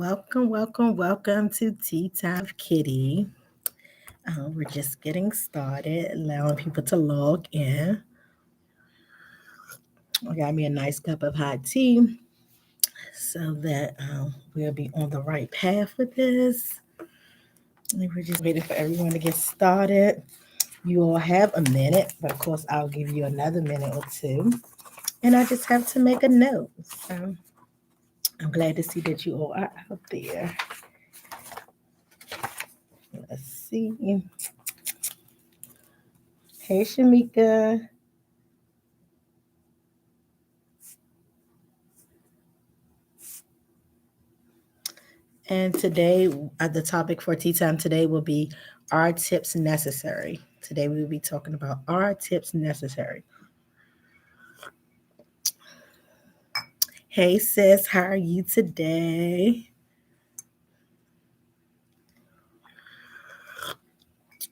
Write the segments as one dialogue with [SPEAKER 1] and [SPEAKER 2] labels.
[SPEAKER 1] Welcome to Tea Time with Kitty. We're just getting started, allowing people to log in. I got me a nice cup of hot tea so that we'll be on the right path with this. We're just waiting for everyone to get started. You all have a minute, but of course, I'll give you another minute or two. And I just have to make a note. So I'm glad to see that you all are out there. Let's see. Hey, Shamika. And today, the topic for tea time today will be Are Tips Necessary? Today, we will be talking about Are Tips Necessary? Hey, sis, how are you today?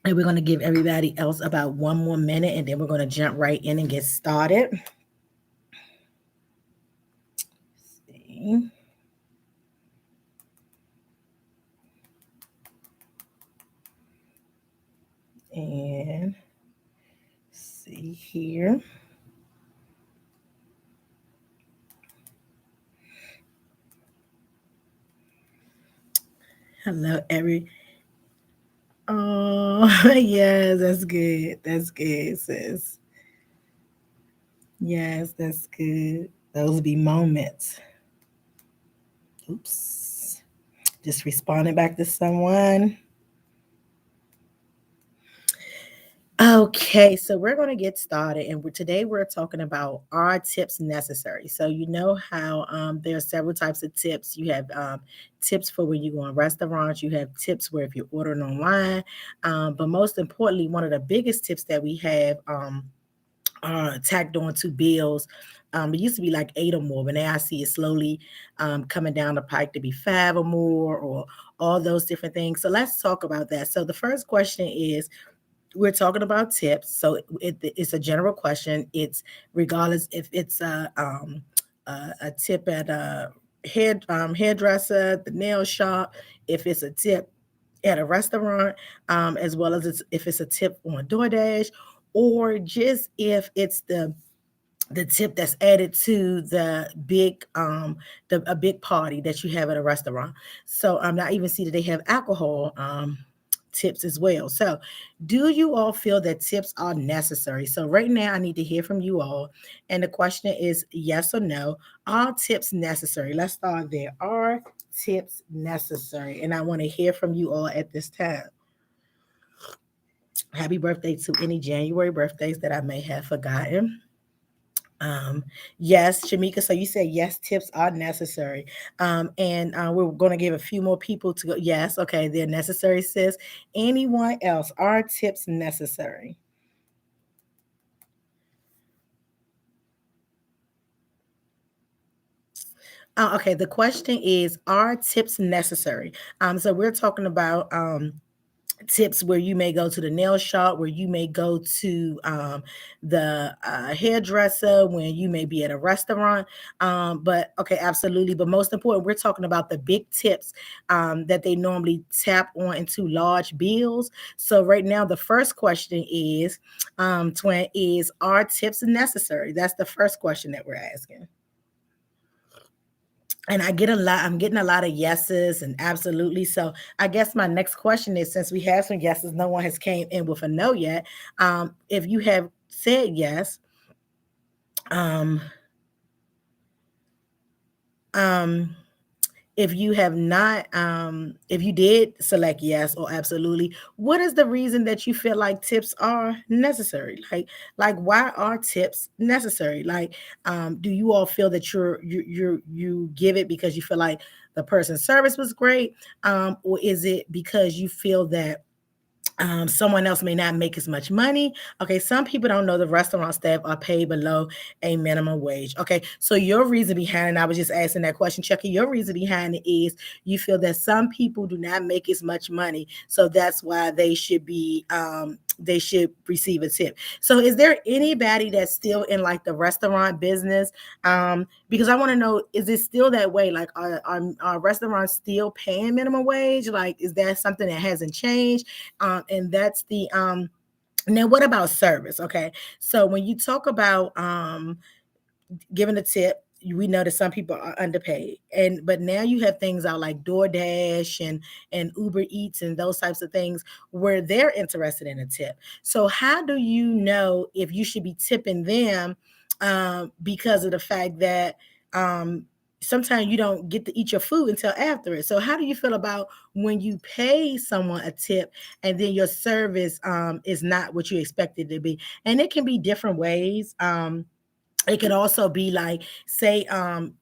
[SPEAKER 1] And we're going to give everybody else about one more minute and then we're going to jump right in and get started. See. And see here. Hello, every. Oh, yes, that's good. That's good, sis. Yes, that's good. Those be moments. Oops. Just responding back to someone. Okay, so we're going to get started, and today we're talking about are tips necessary. So you know how there are several types of tips. You have tips for when you go in restaurants. You have tips where if you're ordering online. But most importantly, one of the biggest tips that we have are tacked on to bills. It used to be like 8 or more, but now I see it slowly coming down the pike to be 5 or more, or all those different things. So let's talk about that. So the first question is we're talking about tips, so it's a general question. It's regardless if it's a tip at a hairdresser, the nail shop, if it's a tip at a restaurant, as well as if it's a tip on DoorDash, or just if it's the tip that's added to the a big party that you have at a restaurant. So I'm not even see that they have alcohol tips as well. So do you all feel that tips are necessary? So right now I need to hear from you all. And the question is yes or no. Are tips necessary? Let's start there. Are tips necessary? And I want to hear from you all at this time. Happy birthday to any January birthdays that I may have forgotten. Um, yes, Shamika. So you said yes, tips are necessary. And we're going to give a few more people to go. Yes, okay, they're necessary, sis. Anyone else? Are tips necessary? Okay, the question is, are tips necessary? So we're talking about tips where you may go to the nail shop, where you may go to the hairdresser, when you may be at a restaurant. But okay, absolutely. But most important, we're talking about the big tips that they normally tap on into large bills. So right now, the first question is, Twin, is are tips necessary? That's the first question that we're asking. And I'm getting a lot of yeses and absolutely. So I guess my next question is, since we have some yeses, no one has came in with a no yet. If you have said yes, um, um, if you have not, if you did select yes or absolutely, what is the reason that you feel like tips are necessary? Like why are tips necessary? Like, do you all feel that you give it because you feel like the person's service was great, or is it because you feel that Someone else may not make as much money. Okay, some people don't know the restaurant staff are paid below a minimum wage. Okay, so your reason behind it, I was just asking that question, Chucky. Your reason behind it is you feel that some people do not make as much money, so that's why they should receive a tip. So, is there anybody that's still in like the restaurant business? Because I want to know, is it still that way? Like, are restaurants still paying minimum wage? Like, is that something that hasn't changed? And that's the now what about service? Okay, so when you talk about giving a tip, we know that some people are underpaid, and but now you have things out like DoorDash and Uber Eats and those types of things where they're interested in a tip. So how do you know if you should be tipping them, because of the fact that um, sometimes you don't get to eat your food until after it? So how do you feel about when you pay someone a tip and then your service is not what you expected to be? And it can be different ways. It could also be like, say,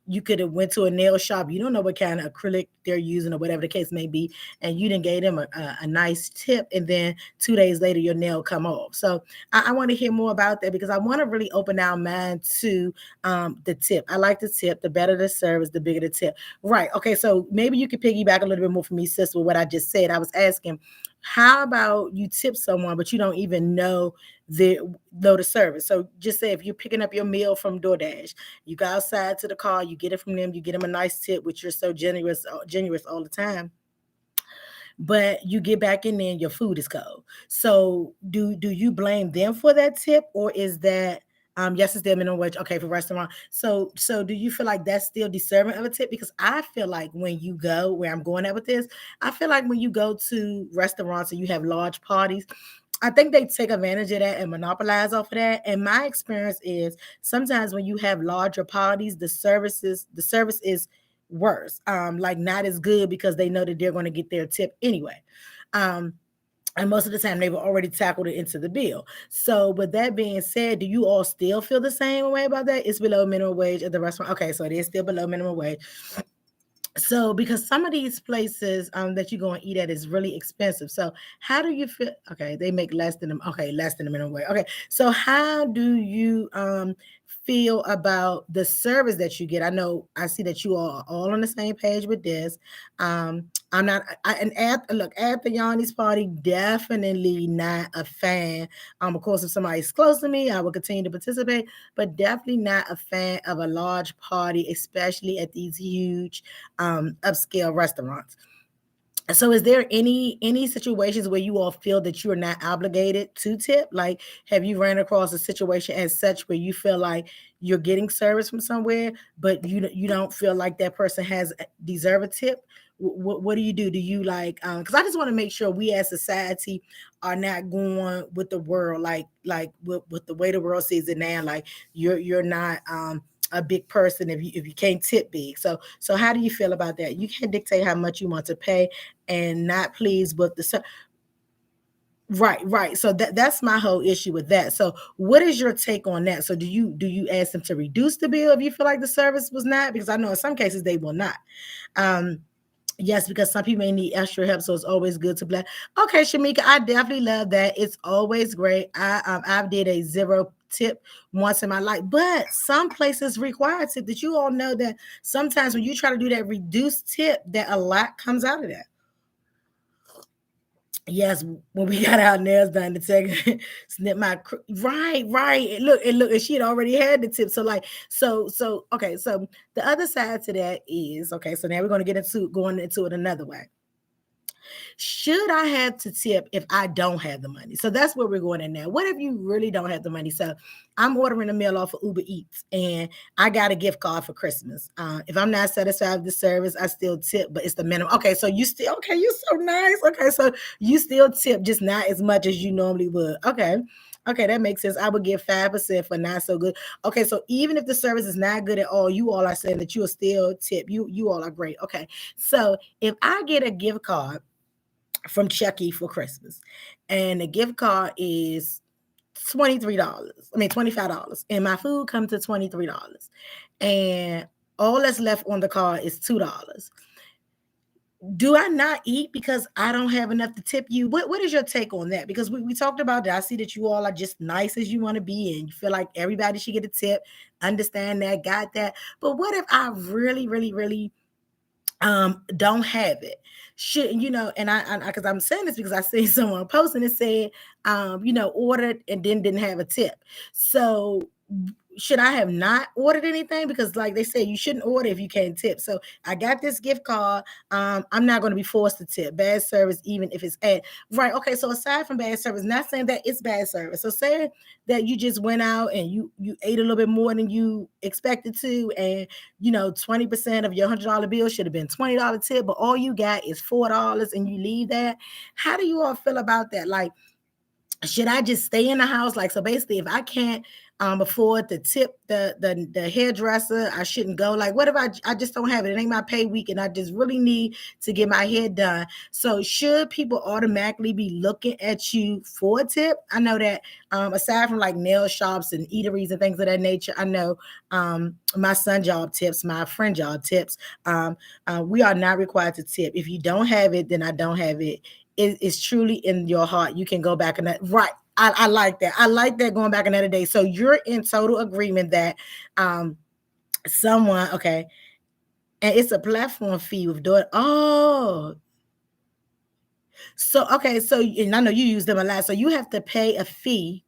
[SPEAKER 1] you could have went to a nail shop. You don't know what kind of acrylic they're using or whatever the case may be, and you didn't gave them a nice tip, and then 2 days later your nail come off. So I want to hear more about that because I want to really open our mind to the tip. I like the tip. The better the service, the bigger the tip. Right. Okay. So maybe you could piggyback a little bit more for me, sis, with what I just said. I was asking, how about you tip someone, but you don't even the the service. So just say if you're picking up your meal from DoorDash, you go outside to the car, you get it from them, you get them a nice tip, which you're so generous all the time. But you get back in there and your food is cold. So do you blame them for that tip, or is that yes, it's their minimum wage, okay, for restaurant. So do you feel like that's still deserving of a tip? Because I feel like when you go where I'm going at with this, I feel like when you go to restaurants and you have large parties, I think they take advantage of that and monopolize off of that. And my experience is sometimes when you have larger parties, the service is worse, like not as good because they know that they're going to get their tip anyway. Um, and most of the time they've already tackled it into the bill. So with that being said, do you all still feel the same way about that? It's below minimum wage at the restaurant. Okay, so it is still below minimum wage. So because some of these places that you go and eat at is really expensive. So how do you feel? Okay, they make less than them. Okay, less than the minimum wage. Okay, so how do you feel about the service that you get? I know I see that you are all on the same page with this. I'm not. And at the Yanni's party, definitely not a fan. Of course, if somebody's close to me, I will continue to participate, but definitely not a fan of a large party, especially at these huge upscale restaurants. So is there any situations where you all feel that you are not obligated to tip? Like, have you ran across a situation as such where you feel like you're getting service from somewhere, but you don't feel like that person has deserve a tip? What do you do? Do you like because I just want to make sure we as society are not going with the world like with the way the world sees it now. Like you're not a big person if you can't tip big. So how do you feel about that? You can't dictate how much you want to pay and not pleased with the right, right. So that's my whole issue with that. So what is your take on that? So do you ask them to reduce the bill if you feel like the service was not? Because I know in some cases they will not. Um Yes, because some people may need extra help, so it's always good to bless. Okay, Shamika, I definitely love that. It's always great. I did a zero tip once in my life, but some places require tip. Did you all know that sometimes when you try to do that reduced tip, that a lot comes out of that? Yes, when we got our nails done, the tech snip right, right. And look, and she had already had the tip. So like, so okay. So the other side to that is okay. So now we're going to get into going into it another way. Should I have to tip if I don't have the money? So that's where we're going in now. What if you really don't have the money? So I'm ordering a meal off of Uber Eats and I got a gift card for Christmas. If I'm not satisfied with the service, I still tip, but it's the minimum. Okay, so you still okay, you're so nice. Okay, so you still tip just not as much as you normally would. Okay. Okay, that makes sense. I would give 5% for not so good. Okay, so even if the service is not good at all, you all are saying that you will still tip. You all are great. Okay. So if I get a gift card from Chucky for Christmas. And the gift card is $23. I mean $25. And my food comes to $23. And all that's left on the card is $2. Do I not eat because I don't have enough to tip you? What is your take on that? Because we talked about that. I see that you all are just nice as you want to be, and you feel like everybody should get a tip. Understand that, got that. But what if I really, really, really don't have it? Should and I because I'm saying this because I see someone posting and said ordered and then didn't have a tip. So should I have not ordered anything? Because like they say, you shouldn't order if you can't tip. So I got this gift card. I'm not going to be forced to tip. Bad service, even if it's at right. Okay, so aside from bad service, not saying that it's bad service. So say that you just went out and you ate a little bit more than you expected to, and 20% of your $100 bill should have been $20 tip, but all you got is $4 and you leave that. How do you all feel about that? Like, should I just stay in the house? Like, so basically, if I can't afford to tip the hairdresser, I shouldn't go. Like, what if I just don't have it? It ain't my pay week, and I just really need to get my hair done. So, should people automatically be looking at you for a tip? I know that aside from like nail shops and eateries and things of that nature, I know my son job tips, my friend job tips. We are not required to tip. If you don't have it, then I don't have it. It is truly in your heart. You can go back and that right. I like that. I like that going back another day. So you're in total agreement that someone, okay, and it's a platform fee with doing. Oh, so okay, so and I know you use them a lot. So you have to pay a fee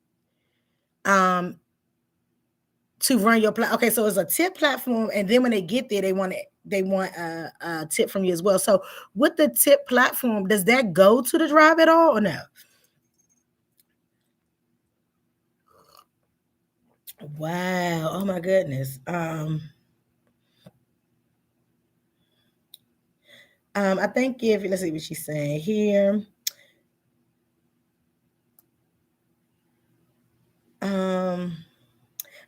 [SPEAKER 1] um to run your platform. Okay, so it's a tip platform, and then when they get there, they want a tip from you as well. So with the tip platform, does that go to the drive at all or no? Wow. Oh my goodness. I think if let's see what she's saying here. Um,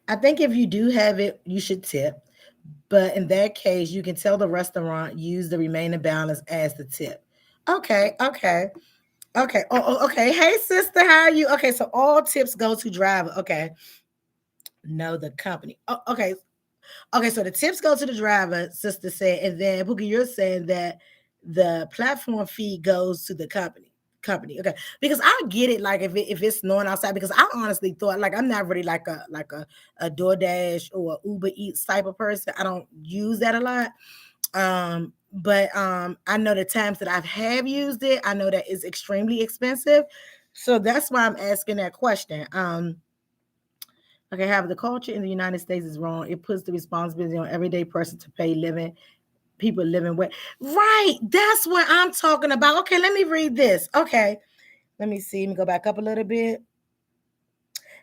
[SPEAKER 1] I think if you do have it, you should tip. But in that case, you can tell the restaurant use the remaining balance as the tip. Okay, okay, okay. Okay. Hey, sister, how are you? Okay, so all tips go to driver. Okay, no, the company. Oh, okay, okay, so the tips go to the driver, sister said, and then Bookie, you're saying that the platform fee goes to the company. Company, okay, because I get it. Like if it's snowing outside, because I honestly thought like I'm not really like a DoorDash or a Uber Eats type of person. I don't use that a lot. But I know the times that have used it, I know that it's extremely expensive. So that's why I'm asking that question. Okay, however, the culture in the United States is wrong. It puts the responsibility on everyday person to pay living people living with. Right, that's what I'm talking about. Okay, let me read this. Okay, let me see. Let me go back up a little bit.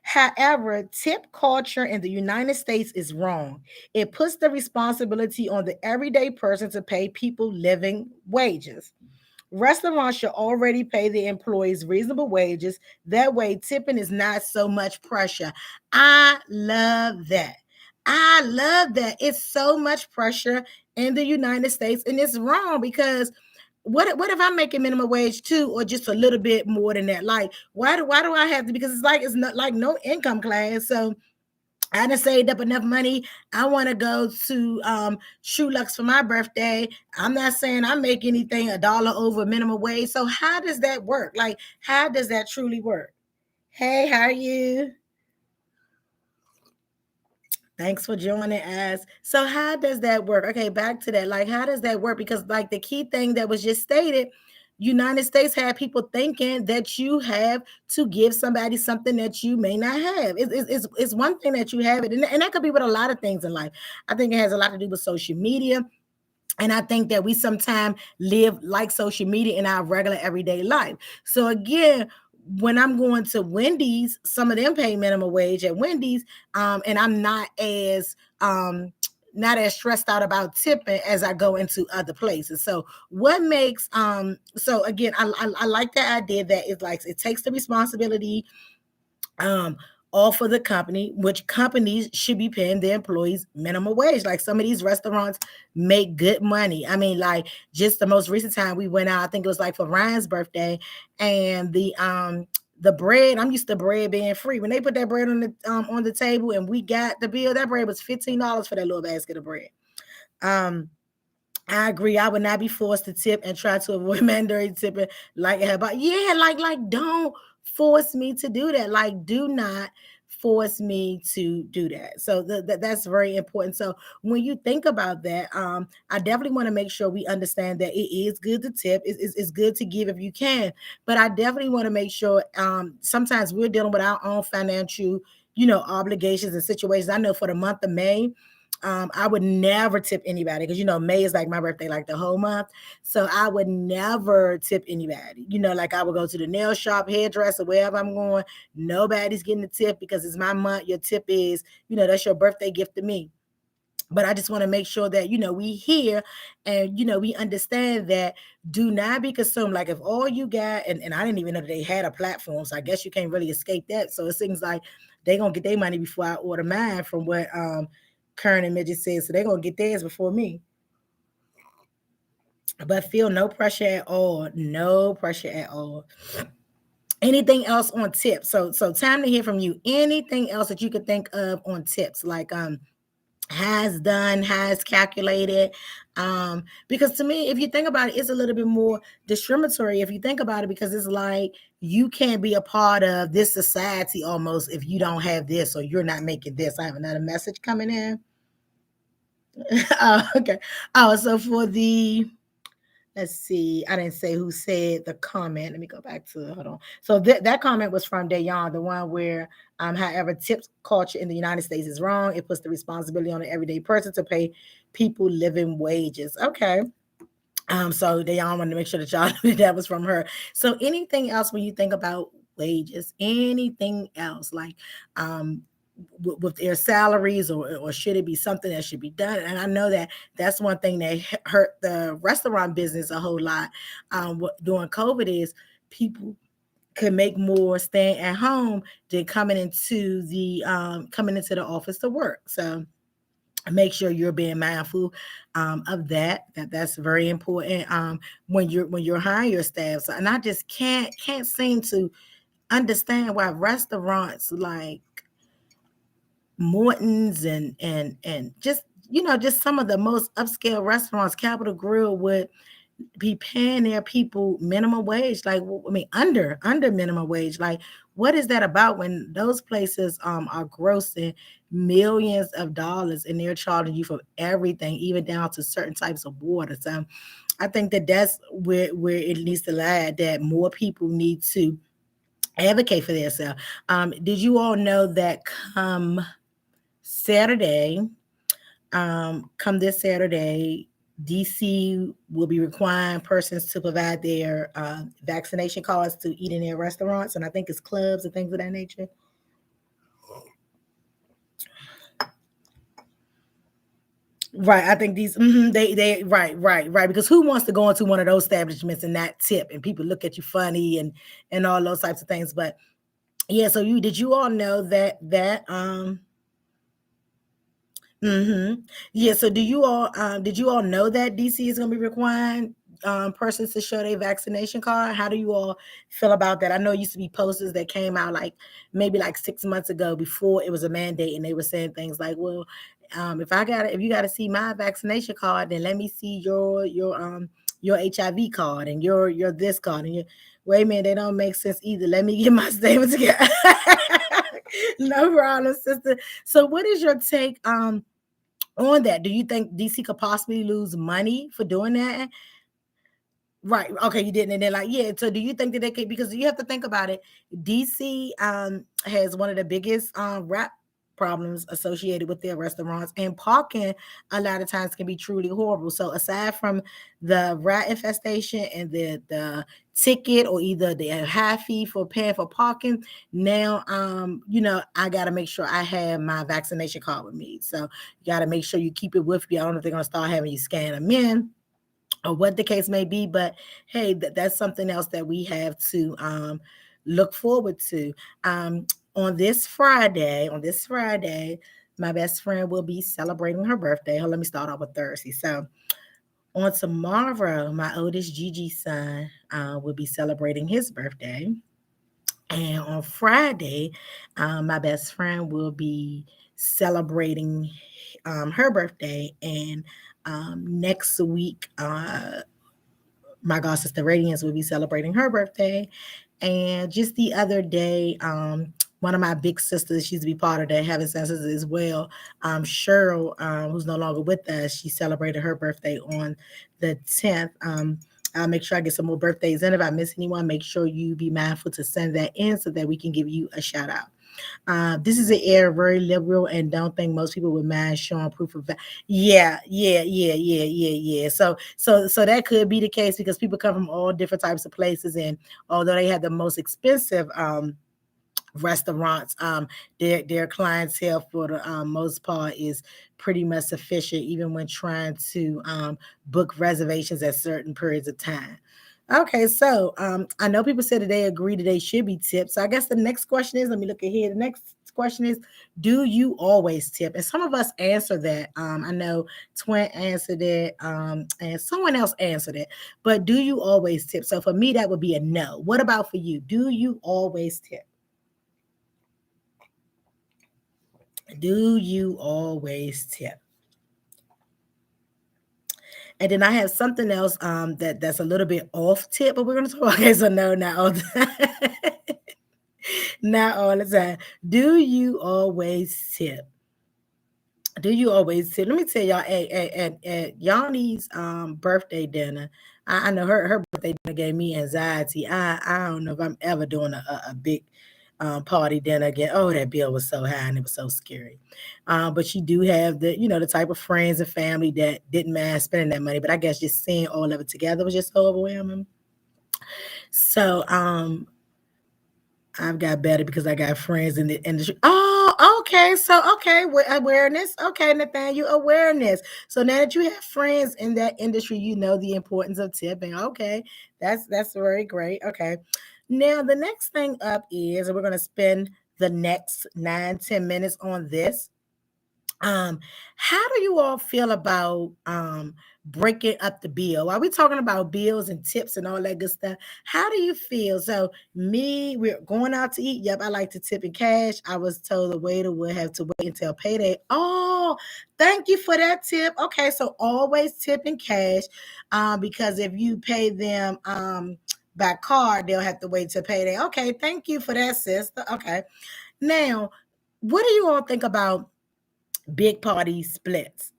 [SPEAKER 1] However, tip culture in the United States is wrong. It puts the responsibility on the everyday person to pay people living wages. Restaurants should already pay their employees reasonable wages. That way, tipping is not so much pressure. I love that. I love that. It's so much pressure in the United States, and it's wrong because what if I'm making minimum wage too, or just a little bit more than that? Like, why do I have to? Because it's like it's not like no income class. So I done saved up enough money. I want to go to True Lux for my birthday. I'm not saying I make anything $1 over minimum wage. So how does that work? Like, how does that truly work? Hey, how are you? Thanks for joining us. So how does that work? Okay, back to that. Like, how does that work? Because like the key thing that was just stated, United States had people thinking that you have to give somebody something that you may not have. It's one thing that you have it, and that could be with a lot of things in life. I think it has a lot to do with social media. And I think that we sometimes live like social media in our regular everyday life. So again, when I'm going to Wendy's, some of them pay minimum wage at Wendy's, and I'm not as stressed out about tipping as I go into other places. So what makes so again, I like the idea that it's like it takes the responsibility um all for the company, which companies should be paying their employees minimum wage. Like some of these restaurants make good money. I mean, like just the most recent time we went out, I think it was like for Ryan's birthday, and the bread, I'm used to bread being free. When they put that bread on the table and we got the bill, that bread was $15 for that little basket of bread. Um I agree. I would not be forced to tip and try to avoid mandatory tipping like her. But yeah, like don't force me to do that. Like, do not force me to do that. So that's very important. So when you think about that, I definitely want to make sure we understand that it is good to tip. It's good to give if you can, but I definitely want to make sure. Sometimes we're dealing with our own financial, obligations and situations. I know for the month of May, I would never tip anybody because May is like my birthday, like the whole month. So I would never tip anybody. Like I would go to the nail shop, hairdresser, wherever I'm going. Nobody's getting a tip because it's my month. Your tip is, that's your birthday gift to me. But I just want to make sure that we hear and we understand that do not be consumed. Like if all you got, and I didn't even know that they had a platform, so I guess you can't really escape that. So it seems like they gonna get their money before I order mine, from what Karen and Midget said. So they're gonna get theirs before me. But feel no pressure at all. No pressure at all. Anything else on tips? So time to hear from you. Anything else that you could think of on tips? Like has done, has calculated. Because to me, if you think about it, it's a little bit more discriminatory if you think about it, because it's like you can't be a part of this society almost if you don't have this or you're not making this. I have another message coming in. Oh, okay. Oh, so for the let's see, I didn't say who said the comment. Let me go back to hold on. So that comment was from Dayon, the one where however tips culture in the United States is wrong. It puts the responsibility on the everyday person to pay people living wages. Okay. So they all wanted to make sure that y'all knew that was from her. So anything else when you think about wages, anything else like with their salaries, or should it be something that should be done? And I know that that's one thing that hurt the restaurant business a whole lot during COVID is people could make more staying at home than coming into the office to work. So make sure you're being mindful of that's very important when you're hiring your staff. So, and I just can't seem to understand why restaurants like Morton's and just some of the most upscale restaurants, Capital Grill, would be paying their people minimum wage, like I mean under minimum wage. Like what is that about when those places are grossing millions of dollars and they're charging you for everything, even down to certain types of water? So I think that that's where it needs to lie, that more people need to advocate for themselves. Did you all know that Saturday come this Saturday, DC will be requiring persons to provide their vaccination cards to eat in their restaurants, and I think it's clubs and things of that nature. Right, I think they right, because who wants to go into one of those establishments and not tip, and people look at you funny and all those types of things. But yeah, so did you all know that yeah, so did you all know that DC is going to be requiring persons to show their vaccination card? How do you all feel about that? I know it used to be posters that came out like maybe like 6 months ago before it was a mandate, and they were saying things like, well, if you got to see my vaccination card, then let me see your HIV card and your this card and your wait a minute, they don't make sense either. Let me get my statement together. No problem, sister. So what is your take on that? Do you think DC could possibly lose money for doing that? Right. Okay, you didn't. And then like, yeah. So do you think that they could, because you have to think about it, DC has one of the biggest rap problems associated with their restaurants, and parking a lot of times can be truly horrible. So aside from the rat infestation and the ticket or either the high fee for paying for parking, now I gotta make sure I have my vaccination card with me. So you gotta make sure you keep it with you. I don't know if they're gonna start having you scan them in or what the case may be. But hey, that's something else that we have to look forward to. On this Friday, my best friend will be celebrating her birthday. Let me start off with Thursday. So on tomorrow, my oldest Gigi son will be celebrating his birthday. And on Friday, my best friend will be celebrating her birthday. And next week, my god sister Radiance will be celebrating her birthday. And just the other day, one of my big sisters, she used to be part of the Heaven Senses as well. Cheryl, who's no longer with us, she celebrated her birthday on the 10th. I'll make sure I get some more birthdays in. If I miss anyone, make sure you be mindful to send that in so that we can give you a shout out. This is an area very liberal, and don't think most people would mind showing proof of that. Yeah. So that could be the case because people come from all different types of places, and although they have the most expensive restaurants, their clientele for the most part is pretty much sufficient, even when trying to book reservations at certain periods of time. Okay, so I know people said that they agree that they should be tipped. So I guess the next question is, let me look at here. The next question is, do you always tip? And some of us answer that. I know Twin answered it, and someone else answered it. But do you always tip? So for me, that would be a no. What about for you? Do you always tip? Do you always tip? And then I have something else that's a little bit off tip, but we're gonna talk. Okay, so no, not all the time. Not all the time. Do you always tip? Do you always tip? Let me tell y'all at Yanni's birthday dinner. I know her birthday dinner gave me anxiety. I don't know if I'm ever doing a big party dinner again. Oh, that bill was so high and it was so scary. But she do have the type of friends and family that didn't mind spending that money. But I guess just seeing all of it together was just so overwhelming. So I've got better because I got friends in the industry. Oh, okay. So, okay, awareness. Okay, Nathaniel, awareness. So now that you have friends in that industry, you know the importance of tipping. Okay, that's very great. Okay, now the next thing up is, and we're going to spend the next 9-10 minutes on this. Um, how do you all feel about breaking up the bill? While we're talking about bills and tips and all that good stuff, how do you feel? So, me, we're going out to eat. Yep, I like to tip in cash. I was told the waiter would have to wait until payday. Oh, thank you for that tip. Okay, so always tip in cash, because if you pay them by card, they'll have to wait till payday. Okay, thank you for that, sister. Okay, now, what do you all think about big party splits?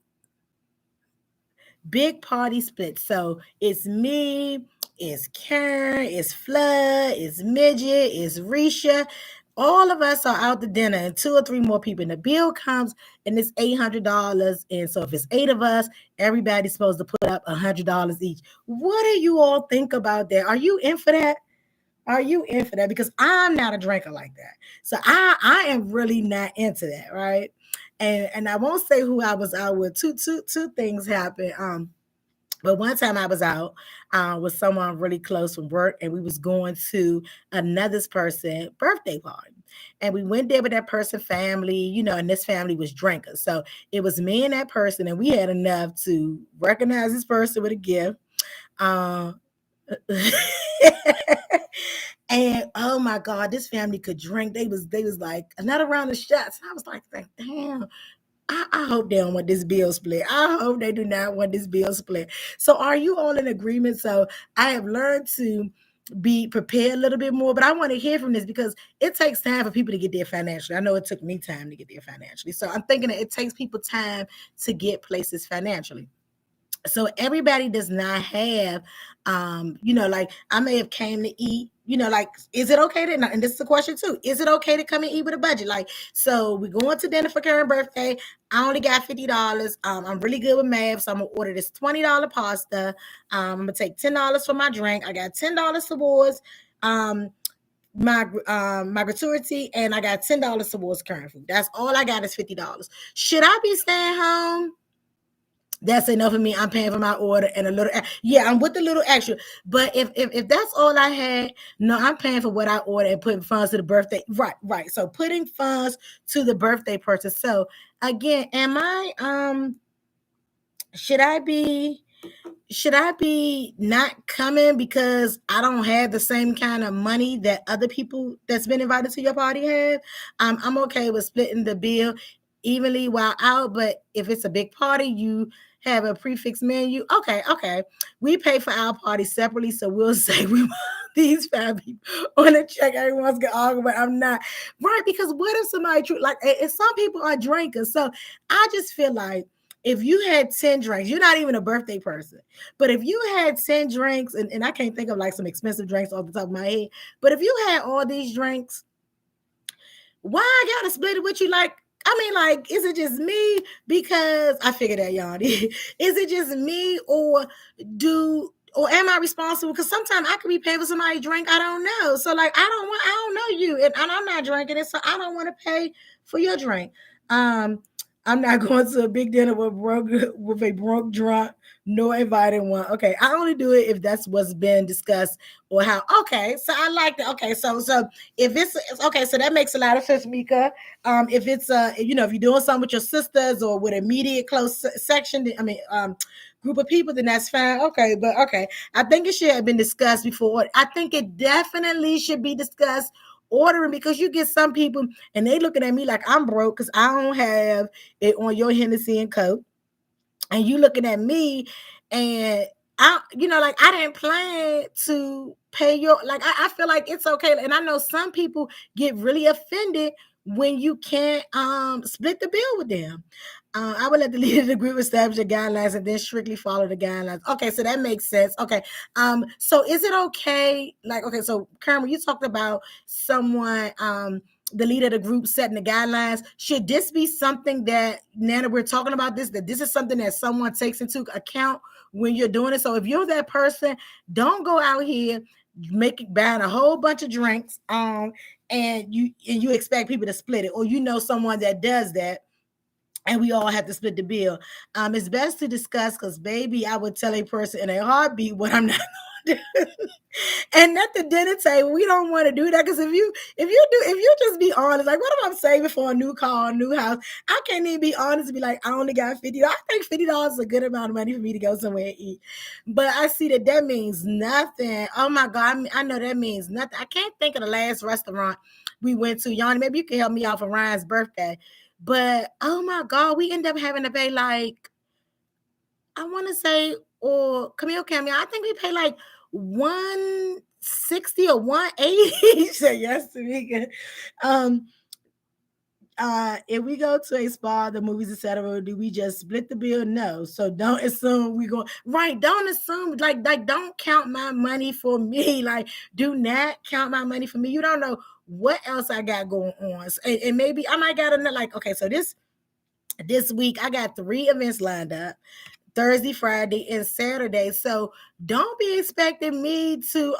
[SPEAKER 1] Big party splits. So it's me, it's Karen, it's Flood, it's Midget, it's Risha. All of us are out to dinner, and two or three more people. And the bill comes, and it's $800. And so if it's eight of us, everybody's supposed to put up $100 each. What do you all think about that? Are you in for that? Are you in for that? Because I'm not a drinker like that. So I am really not into that, right? And I won't say who I was out with. Two things happened. But one time I was out with someone really close from work, and we was going to another person's birthday party. And we went there with that person's family, and this family was drinkers. So it was me and that person, and we had enough to recognize this person with a gift. Um, and oh my God, this family could drink. They was like another round of shots. And I was like, damn, I hope they don't want this bill split. I hope they do not want this bill split. So are you all in agreement? So I have learned to be prepared a little bit more, but I want to hear from this because it takes time for people to get there financially. I know it took me time to get there financially. So I'm thinking that it takes people time to get places financially. So everybody does not have like I may have came to eat, like, is it okay to, and this is a question too, is it okay to come and eat with a budget? Like, so we're going to dinner for Karen's birthday. I only got $50. I'm really good with math, so I'm gonna order this $20 pasta. I'm gonna take $10 for my drink. I got $10 towards my gratuity, and I got $10 towards current food. That's all I got is $50. Should I be staying home? That's enough for me. I'm paying for my order and a little. Yeah, I'm with the little extra. But if that's all I had, no, I'm paying for what I ordered and putting funds to the birthday. Right. So putting funds to the birthday person. So again, am I should I be not coming because I don't have the same kind of money that other people that's been invited to your party have? I'm okay with splitting the bill. evenly while out. But if it's a big party, you have a prefix menu. Okay, okay. We pay for our party separately, so we'll say we want these 5 people on the check. Everyone's gonna argue, but I'm not right because what if somebody like? If some people are drinkers, so I just feel like if you had 10 drinks, you're not even a birthday person. But if you had 10 drinks, and I can't think of like some expensive drinks off the top of my head, but if you had all these drinks, why I gotta split it with you? Like, I mean, like, is it just me? Because I figured that y'all did. Is it just me, or am I responsible? Because sometimes I could be paying for somebody to drink. I don't know. So like, I don't know you, and I'm not drinking it, so I don't want to pay for your drink. Um, I'm not going to a big dinner with a broke drunk, nor invited one. Okay, I only do it if that's what's been discussed or how. Okay, so I like that. Okay, so if it's okay, so that makes a lot of sense, Mika. If it's if you're doing something with your sisters or with immediate close section, I mean, group of people, then that's fine. Okay, but okay, I think it should have been discussed before. I think it definitely should be discussed ordering because you get some people and they looking at me like I'm broke because I don't have it on your Hennessy and Coke, and you looking at me and like I didn't plan to pay your like I feel like it's okay. And I know some people get really offended when you can't split the bill with them. I would let the leader of the group establish the guidelines and then strictly follow the guidelines. Okay, so that makes sense. Okay. So is it okay? Like, okay, so Cameron, you talked about someone the leader of the group setting the guidelines. Should this be something that Nana, we're talking about that this is something that someone takes into account when you're doing it? So if you're that person, don't go out here buying a whole bunch of drinks and you expect people to split it, or someone that does that and we all have to split the bill. It's best to discuss because, baby, I would tell a person in a heartbeat what I'm not going to do. And at the dinner table, we don't want to do that because if you just be honest, like what am I saving for a new car, a new house? I can't even be honest and be like, I only got $50. I think $50 is a good amount of money for me to go somewhere and eat. But I see that means nothing. Oh my God, I know that means nothing. I can't think of the last restaurant we went to. Yanni, maybe you can help me out for Ryan's birthday. But oh my God, we end up having to pay like, I want to say, or Camille Cameo, I think we pay like 160 or 180. He said yes, Tamika. Um, if we go to a spa, the movies, etc., do we just split the bill? No. So don't assume we go right. Don't assume like don't count my money for me. Like do not count my money for me. You don't know what else I got going on. And maybe I might got another like okay, so this week I got 3 events lined up. Thursday, Friday, and Saturday. So don't be expecting me to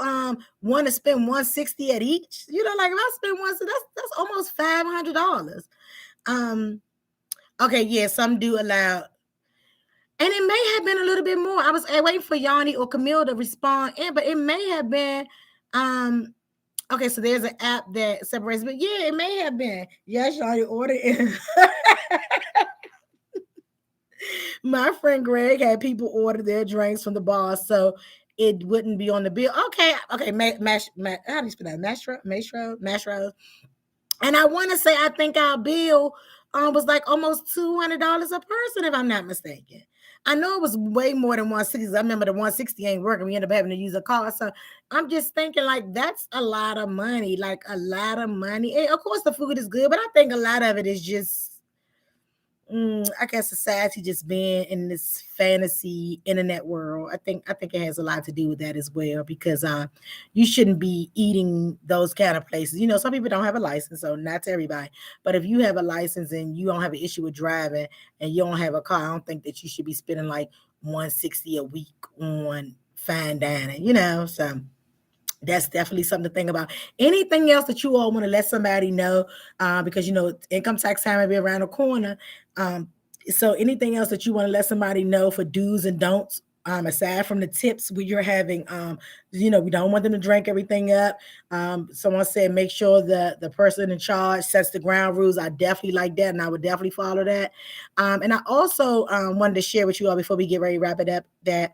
[SPEAKER 1] want to spend 160 at each. Like if I spend one, so that's almost $500. Okay, yeah, some do allow. And it may have been a little bit more. I was waiting for Yanni or Camille to respond in, but it may have been okay, so there's an app that separates, but yeah, it may have been. Yes, Yanni ordered it. My friend Greg had people order their drinks from the bar, so it wouldn't be on the bill. Okay, how do you spell that? Mastro. And I want to say I think our bill was like almost $200 a person, if I'm not mistaken. I know it was way more than 160. I remember the 160 ain't working. We ended up having to use a car. So I'm just thinking like that's a lot of money, like a lot of money. And of course the food is good, but I think a lot of it is just I guess society just being in this fantasy internet world. I think it has a lot to do with that as well because you shouldn't be eating those kind of places. Some people don't have a license, so not to everybody. But if you have a license and you don't have an issue with driving and you don't have a car, I don't think that you should be spending like 160 a week on fine dining. So that's definitely something to think about. Anything else that you all want to let somebody know? Because income tax time will be around the corner. So anything else that you want to let somebody know for do's and don'ts? Aside from the tips where you're having, we don't want them to drink everything up. Someone said make sure the person in charge sets the ground rules. I definitely like that, and I would definitely follow that. And I also wanted to share with you all before we get ready to wrap it up that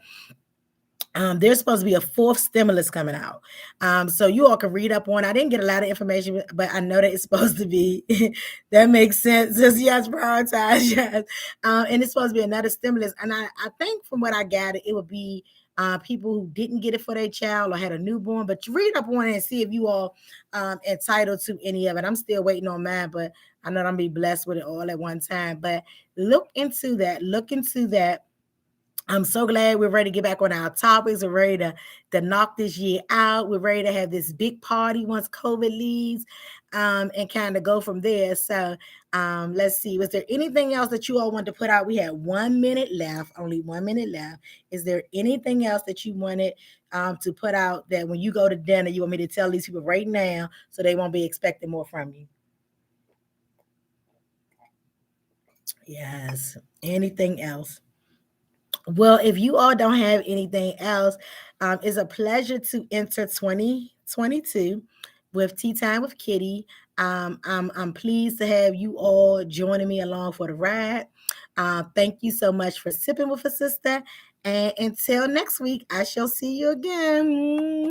[SPEAKER 1] There's supposed to be a fourth stimulus coming out. So you all can read up on. I didn't get a lot of information, but I know that it's supposed to be. That makes sense. Just yes, prioritize yes. And it's supposed to be another stimulus. And I think from what I gathered, it would be people who didn't get it for their child or had a newborn. But you read up on it and see if you all entitled to any of it. I'm still waiting on mine, but I know I'm gonna be blessed with it all at one time. But look into that. Look into that. I'm so glad we're ready to get back on our topics. We're ready to knock this year out. We're ready to have this big party once COVID leaves, and kind of go from there. So let's see. Was there anything else that you all want to put out? We had 1 minute left, only 1 minute left. Is there anything else that you wanted to put out that when you go to dinner, you want me to tell these people right now so they won't be expecting more from you? Yes. Anything else? Well, if you all don't have anything else, it's a pleasure to enter 2022 with Tea Time with Kitty. I'm pleased to have you all joining me along for the ride. Thank you so much for sipping with a sister. And until next week, I shall see you again.